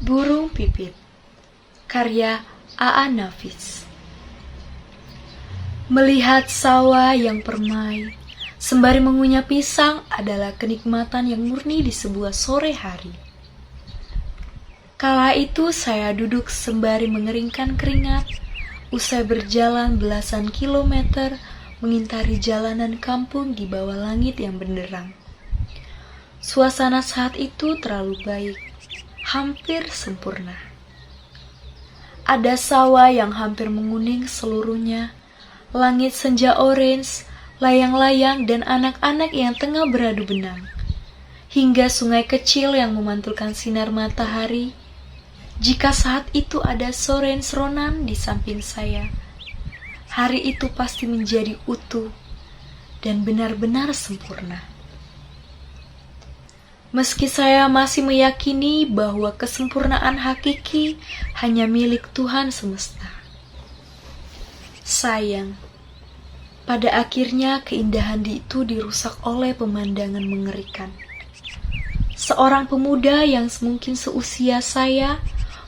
Burung Pipit, karya A.A. Nafis. Melihat sawah yang permai sembari mengunyah pisang adalah kenikmatan yang murni di sebuah sore hari. Kala itu saya duduk sembari mengeringkan keringat, usai berjalan belasan kilometer mengintari jalanan kampung di bawah langit yang benderang. Suasana saat itu terlalu baik, hampir sempurna. Ada sawah yang hampir menguning seluruhnya, langit senja orange, layang-layang dan anak-anak yang tengah beradu benang, hingga sungai kecil yang memantulkan sinar matahari. Jika saat itu ada Soren's Ronan di samping saya, hari itu pasti menjadi utuh dan benar-benar sempurna. Meski saya masih meyakini bahwa kesempurnaan hakiki hanya milik Tuhan semesta. Sayang, pada akhirnya keindahan itu dirusak oleh pemandangan mengerikan. Seorang pemuda yang mungkin seusia saya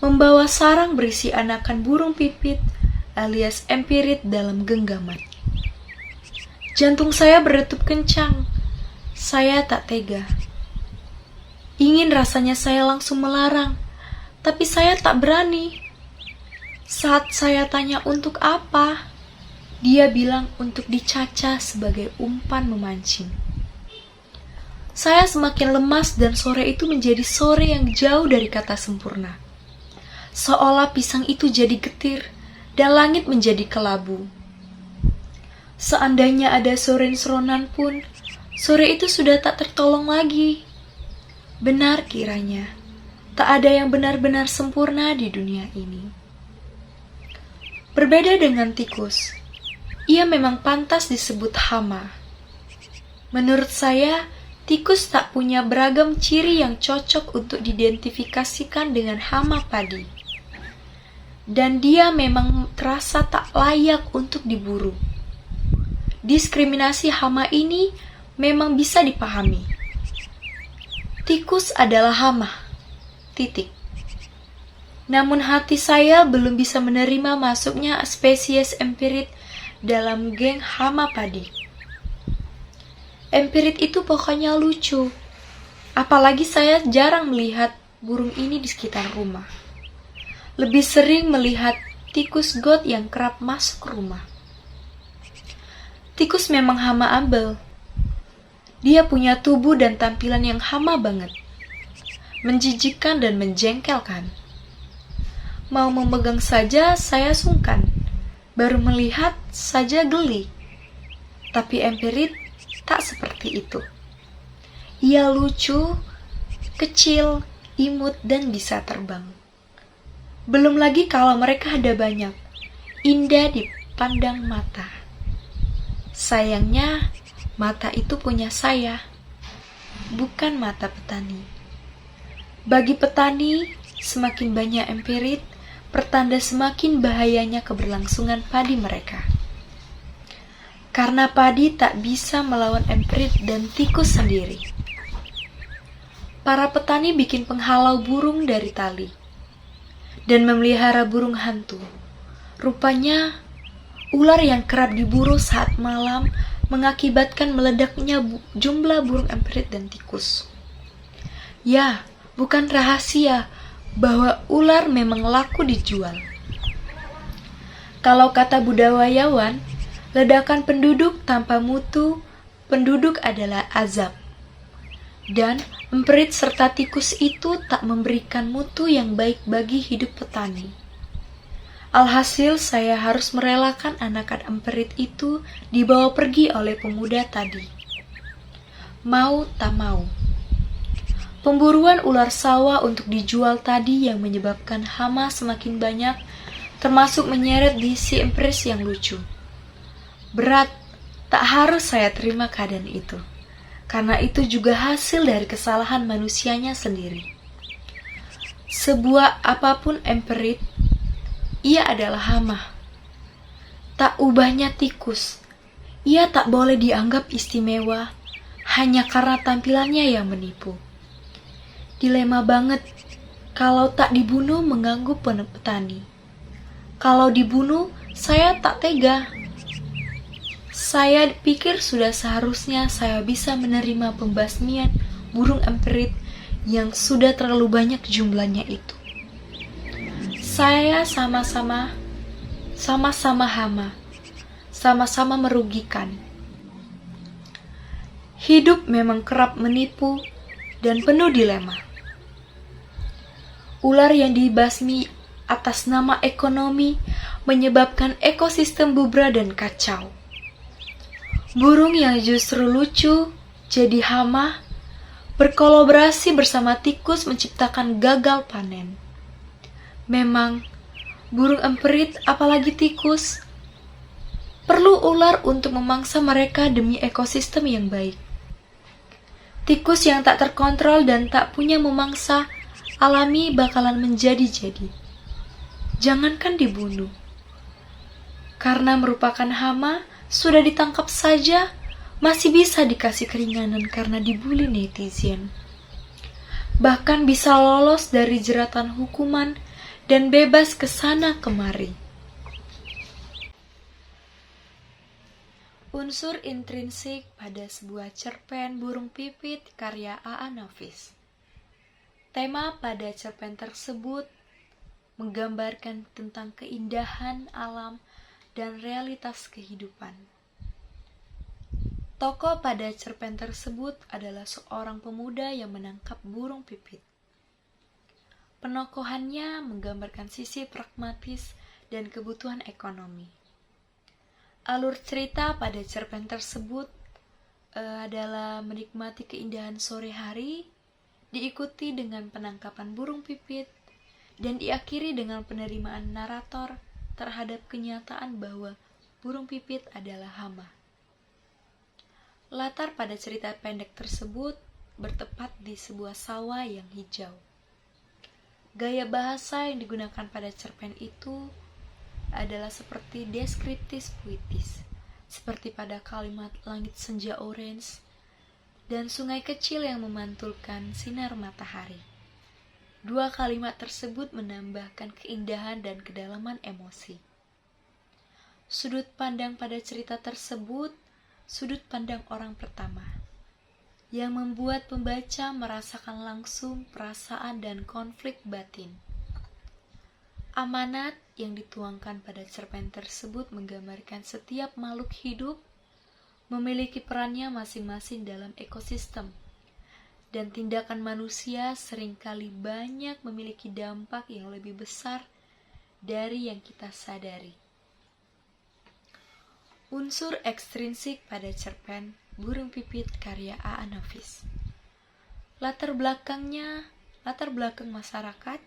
membawa sarang berisi anakan burung pipit alias empirit dalam genggaman. Jantung saya berdetup kencang. Saya tak tega. Ingin rasanya saya langsung melarang, tapi saya tak berani. Saat saya tanya untuk apa, dia bilang untuk dicacah sebagai umpan memancing. Saya semakin lemas dan sore itu menjadi sore yang jauh dari kata sempurna. Seolah pisang itu jadi getir dan langit menjadi kelabu. Seandainya ada Soren's Ronan pun, sore itu sudah tak tertolong lagi. Benar kiranya, tak ada yang benar-benar sempurna di dunia ini. Berbeda dengan tikus, ia memang pantas disebut hama. Menurut saya, tikus tak punya beragam ciri yang cocok untuk diidentifikasikan dengan hama padi. Dan dia memang terasa tak layak untuk diburu. Diskriminasi hama ini memang bisa dipahami. Tikus adalah hama, titik. Namun hati saya belum bisa menerima masuknya spesies empirit dalam geng hama padi. Empirit itu pokoknya lucu, apalagi saya jarang melihat burung ini di sekitar rumah. Lebih sering melihat tikus got yang kerap masuk rumah. Tikus memang hama ambel. Dia punya tubuh dan tampilan yang hama banget, menjijikkan dan menjengkelkan. Mau memegang saja saya sungkan, baru melihat saja geli. Tapi empirit tak seperti itu. Ia lucu, kecil, imut dan bisa terbang. Belum lagi kalau mereka ada banyak, indah dipandang mata. Sayangnya, mata itu punya saya, bukan mata petani. Bagi petani, semakin banyak empirit, pertanda semakin bahayanya keberlangsungan padi mereka. Karena padi tak bisa melawan empirit dan tikus sendiri. Para petani bikin penghalau burung dari tali dan memelihara burung hantu. Rupanya, ular yang kerap diburu saat malam mengakibatkan meledaknya jumlah burung empirit dan tikus. Ya, bukan rahasia bahwa ular memang laku dijual. Kalau kata budayawan, ledakan penduduk tanpa mutu, penduduk adalah azab. Dan empirit serta tikus itu tak memberikan mutu yang baik bagi hidup petani. Alhasil saya harus merelakan anakan empirit itu dibawa pergi oleh pemuda tadi. Mau tak mau. Pemburuan ular sawah untuk dijual tadi yang menyebabkan hama semakin banyak, termasuk menyeret di si empirit yang lucu. Berat, tak harus saya terima keadaan itu, karena itu juga hasil dari kesalahan manusianya sendiri. Sebuah apapun empirit, ia adalah hama. Tak ubahnya tikus. Ia tak boleh dianggap istimewa hanya karena tampilannya yang menipu. Dilema banget. Kalau tak dibunuh mengganggu petani. Kalau dibunuh, saya tak tega. Saya pikir sudah seharusnya saya bisa menerima pembasmian burung emperit yang sudah terlalu banyak jumlahnya itu. Saya sama-sama hama, sama-sama merugikan. Hidup memang kerap menipu dan penuh dilema. Ular yang dibasmi atas nama ekonomi menyebabkan ekosistem bubrah dan kacau. Burung yang justru lucu jadi hama, berkolaborasi bersama tikus menciptakan gagal panen. Memang, burung emperit apalagi tikus, perlu ular untuk memangsa mereka demi ekosistem yang baik. Tikus yang tak terkontrol dan tak punya memangsa alami bakalan menjadi-jadi. Jangankan dibunuh. Karena merupakan hama, sudah ditangkap saja, masih bisa dikasih keringanan karena dibully netizen. Bahkan bisa lolos dari jeratan hukuman dan bebas ke sana kemari. Unsur intrinsik pada sebuah cerpen burung pipit karya A.A. Nafis. Tema pada cerpen tersebut menggambarkan tentang keindahan alam dan realitas kehidupan. Tokoh pada cerpen tersebut adalah seorang pemuda yang menangkap burung pipit. Penokohannya menggambarkan sisi pragmatis dan kebutuhan ekonomi. Alur cerita pada cerpen tersebut adalah menikmati keindahan sore hari, diikuti dengan penangkapan burung pipit, dan diakhiri dengan penerimaan narator terhadap kenyataan bahwa burung pipit adalah hama. Latar pada cerita pendek tersebut bertepat di sebuah sawah yang hijau. Gaya bahasa yang digunakan pada cerpen itu adalah seperti deskriptif puitis, seperti pada kalimat langit senja orange dan sungai kecil yang memantulkan sinar matahari. Dua kalimat tersebut menambahkan keindahan dan kedalaman emosi. Sudut pandang pada cerita tersebut, sudut pandang orang pertama, yang membuat pembaca merasakan langsung perasaan dan konflik batin. Amanat yang dituangkan pada cerpen tersebut menggambarkan setiap makhluk hidup memiliki perannya masing-masing dalam ekosistem, dan tindakan manusia seringkali banyak memiliki dampak yang lebih besar dari yang kita sadari. Unsur ekstrinsik pada cerpen Burung Pipit karya A.A. Nafis. Latar belakang masyarakat.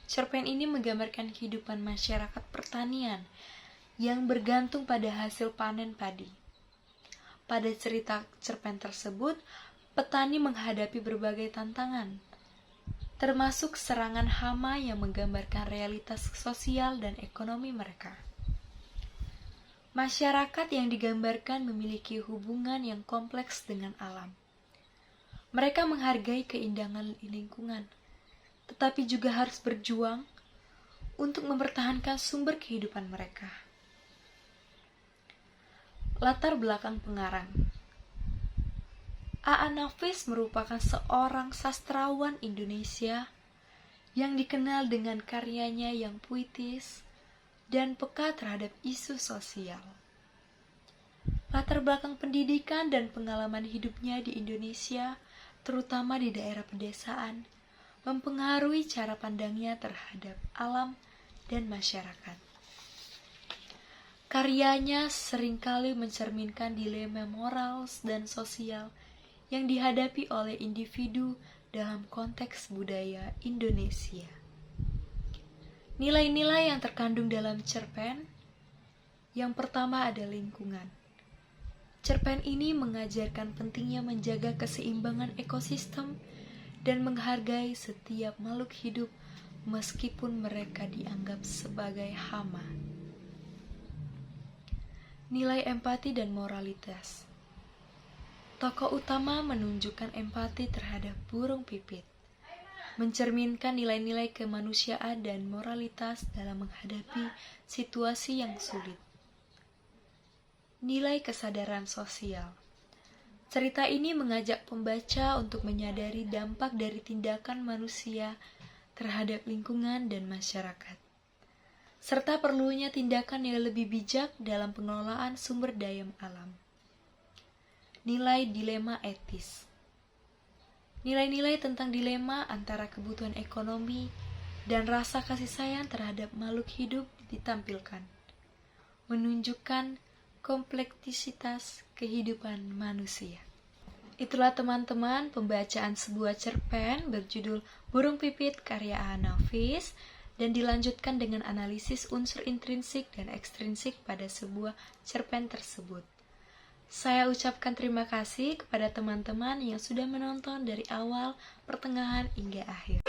Cerpen ini menggambarkan kehidupan masyarakat pertanian yang bergantung pada hasil panen padi. Pada cerita cerpen tersebut, petani menghadapi berbagai tantangan, termasuk serangan hama yang menggambarkan realitas sosial dan ekonomi mereka. Masyarakat yang digambarkan memiliki hubungan yang kompleks dengan alam. Mereka menghargai keindahan lingkungan, tetapi juga harus berjuang untuk mempertahankan sumber kehidupan mereka. Latar belakang pengarang. A.A. Nafis merupakan seorang sastrawan Indonesia yang dikenal dengan karyanya yang puitis dan peka terhadap isu sosial. Latar belakang pendidikan dan pengalaman hidupnya di Indonesia, terutama di daerah pedesaan, mempengaruhi cara pandangnya terhadap alam dan masyarakat. Karyanya seringkali mencerminkan dilema moral dan sosial yang dihadapi oleh individu dalam konteks budaya Indonesia. Nilai-nilai yang terkandung dalam cerpen, yang pertama ada lingkungan. Cerpen ini mengajarkan pentingnya menjaga keseimbangan ekosistem dan menghargai setiap makhluk hidup meskipun mereka dianggap sebagai hama. Nilai empati dan moralitas. Tokoh utama menunjukkan empati terhadap burung pipit. mencerminkan nilai-nilai kemanusiaan dan moralitas dalam menghadapi situasi yang sulit. Nilai kesadaran sosial. Cerita ini mengajak pembaca untuk menyadari dampak dari tindakan manusia terhadap lingkungan dan masyarakat, serta perlunya tindakan yang lebih bijak dalam pengelolaan sumber daya alam. Nilai dilema etis. Nilai-nilai tentang dilema antara kebutuhan ekonomi dan rasa kasih sayang terhadap makhluk hidup ditampilkan, menunjukkan kompleksitas kehidupan manusia. Itulah teman-teman pembacaan sebuah cerpen berjudul Burung Pipit karya A. Nafis, dan dilanjutkan dengan analisis unsur intrinsik dan ekstrinsik pada sebuah cerpen tersebut. Saya ucapkan terima kasih kepada teman-teman yang sudah menonton dari awal, pertengahan, hingga akhir.